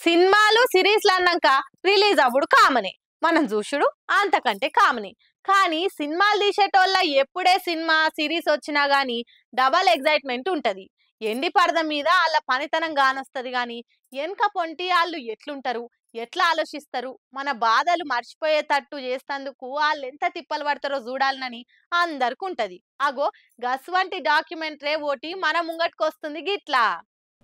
సినిమాలు సిరీస్లు అన్నాక రిలీజ్ అవ్వడు కామనే, మనం చూసుడు అంతకంటే కామనే. కానీ సినిమాలు తీసేటోళ్ళ ఎప్పుడే సినిమా సిరీస్ వచ్చినా గానీ డబల్ ఎగ్జైట్మెంట్ ఉంటది. ఎండి పరద మీద వాళ్ళ పనితనం గానొస్తది గాని వెనక పొంటి వాళ్ళు ఎట్లుంటారు, ఎట్లా ఆలోచిస్తారు, మన బాధలు మర్చిపోయేటట్టు చేస్తందుకు వాళ్ళు ఎంత తిప్పలు పడతారో చూడాలనని అందరికి ఉంటది. అగో గస్వంటి డాక్యుమెంటరీ ఓటి మన ముంగట్కొస్తుంది గిట్లా.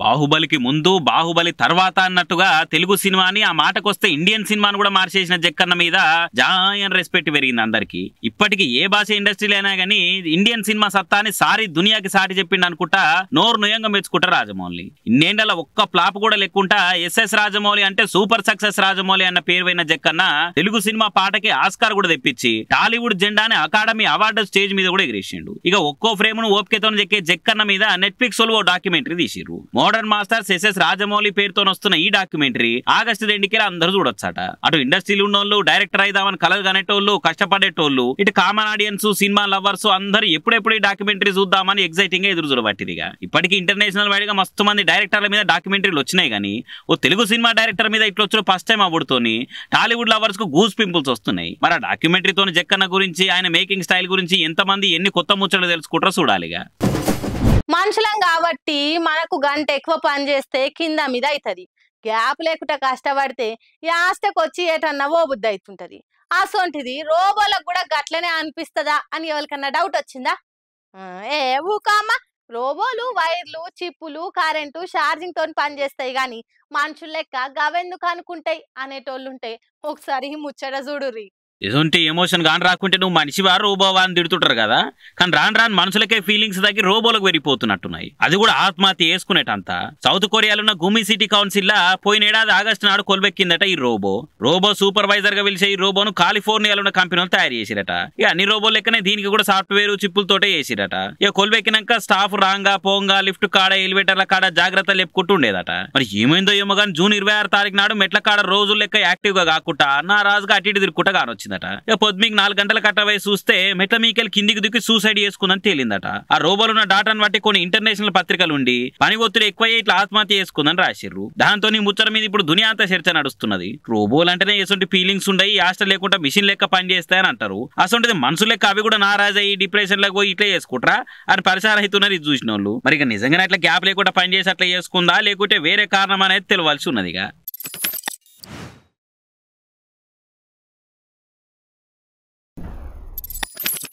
బాహుబలికి ముందు బాహుబలి తర్వాత అన్నట్టుగా తెలుగు సినిమాని ఆ మాటకొస్తే ఇండియన్ సినిమాను కూడా మార్చేసిన జక్కన్న మీద జాయన్ రెస్పెక్ట్ పెరిగింది అందరికి. ఇప్పటికి ఏ భాష ఇండస్ట్రీలో అయినా గానీ ఇండియన్ సినిమా సత్తాని సారి దునియాకి సాటి చెప్పిండు అనుకుంటా నోరు నుయంగా మెచ్చుకుంటారు రాజమౌళి. ఇన్నేళ్ల ఒక్క ఫ్లాప్ కూడా లేకుంటా ఎస్ఎస్ రాజమౌళి అంటే సూపర్ సక్సెస్ రాజమౌళి అన్న పేరు పోయిన జక్కన్న తెలుగు సినిమా పాటకి ఆస్కార్ కూడా తెప్పించి టాలీవుడ్ జెండాని అకాడమీ అవార్డు స్టేజ్ మీద కూడా ఎగిరేసిండు. ఇక ఒక్కో ఫ్రేమ్ ను ఓపికతో చెక్కే జక్కన్న మీద నెట్ఫ్లిక్స్ ఓ డాక్యుమెంటరీ తీసిర్రు. మోడర్న్ మాస్టర్స్ ఎస్ఎస్ రాజమౌళి పేరుతో వస్తున్న ఈ డాక్యుమెంటరీ ఆగస్టు 2కి అందరూ చూడొచ్చట. అటు ఇండస్ట్రీలు ఉన్నోళ్ళు, డైరెక్టర్ అయిదామని కలలు కనేటోళ్ళు, కష్టపడేటోళ్ళు, ఇటు కామన్ ఆడియన్స్, సినిమా లవర్స్ అందరూ ఎప్పుడెప్పుడు ఈ డాక్యుమెంటరీ చూద్దామని ఎగ్జైటింగ్ గా ఎదురు చూడబట్టిదిగా. ఇప్పటికీ ఇంటర్నేషనల్ వైడ్ గా మస్తు మంది డైరెక్టర్ల మీద డాక్యుమెంటరీలు వచ్చినాయి కానీ ఓ తెలుగు సినిమా డైరెక్టర్ మీద ఇట్లా వచ్చిన ఫస్ట్ టైం అవ్వడుతోని టాలీవుడ్ లవర్స్ కు గూస్ పింపుల్స్ వస్తున్నాయి. మరి ఆ డాక్యుమెంటరీతో జక్కన్న గురించి, ఆయన మేకింగ్ స్టైల్ గురించి ఎంతమంది ఎన్ని కొత్త ముచ్చట్లు తెలుసుకుంటారో చూడాలిగా. మనుషులం కాబట్టి మనకు గంట ఎక్కువ పని చేస్తే కింద మీద అవుతుంది. గ్యాప్ లేకుండా కష్టపడితే యాస్టకొచ్చి ఏటన్నా ఓ బుద్ధి అవుతుంటది. అసొంటిది రోబోలకు కూడా గట్లనే అనిపిస్తుందా అని ఎవరికన్నా డౌట్ వచ్చిందా? ఏ ఊకామా, రోబోలు వైర్లు, చిప్పులు, కరెంటు, ఛార్జింగ్ తోని పనిచేస్తాయి గాని మనుషులు లెక్క గవెందుకు అనుకుంటాయి అనేటోళ్ళుంటే ఒకసారి ముచ్చట చూడుర్రి. ఎటువంటి ఎమోషన్ గాని రాకుంటే నువ్వు మనిషివా రోబోవా అని తిడుతుంటారు కదా. కానీ రాను రాను మనుషులకే ఫీలింగ్స్ తగ్గి రోబోలకు పెరిగిపోతున్నట్టున్నాయి. అది కూడా ఆత్మహత్య చేసుకునేటంతా. సౌత్ కొరియాలో ఉన్న గుమి సిటీ కౌన్సిల్ లా పోయిన ఏడాది ఆగస్టు నాడు కొలువెక్కిందట ఈ రోబో సూపర్వైజర్ గా పిలిచే ఈ రోబోను కాలిఫోర్నియాలో ఉన్న కంపెనీలు తయారు చేసిరట. ఇక అన్ని రోబోలు లెక్కనే దీనికి కూడా సాఫ్ట్వేర్ చిప్పులతోటే చేసిరట. ఇక కొలువెక్కినాక స్టాఫ్ రాంగా పోంగా లిఫ్ట్ కాడ, ఎలివేటర్ల కాడ జాగ్రత్తలు చెప్పుకుంటూ ఉండేదట. మరి ఏమైందో ఏమో కానీ జూన్ 26 నాడు మెట్ల కాడ రోజులు లెక్క యాక్టివ్ గా కాకుండా నా రాజుగా అటు ఇటు తిరుగుకుంటా కానొచ్చింది. పొద్దుకి 4 గంటల కట్టవై చూస్తే మెట్ల మీకెళ్ళి కిందికి దిక్కి సూసైడ్ చేసుకుందని తేలిందట. ఆ రోబోలు ఉన్న డాటాను బట్టి కొన్ని ఇంటర్నేషనల్ పత్రికలు ఉండి పని ఒత్తిడి ఎక్కువయ్యి ఇట్లా ఆత్మహత్య చేసుకుందని రాసిర్రు. దాంతో ముచ్చట మీద ఇప్పుడు దునియా అంతా చర్చ నడుస్తున్నది. రోబోలు అంటేనే ఎటువంటి ఫీలింగ్స్ ఉండయి, ఆస్ట లేకుండా మిషన్ లెక్క పని చేస్తాయని అంటారు. అసలు మనుషులు లెక్క అవి కూడా నారాజయ్యి డిప్రెషన్ లకు పోయి ఇట్లా చేసుకుంటారా అని పరిసరం అవుతున్నారు ఇది చూసిన వాళ్ళు. మరి ఇక నిజంగానే అట్లా గ్యాప్ లేకుండా పని చేసి అట్లా చేసుకుందా లేకుంటే వేరే కారణం అనేది తెలియాల్సి ఉన్నది.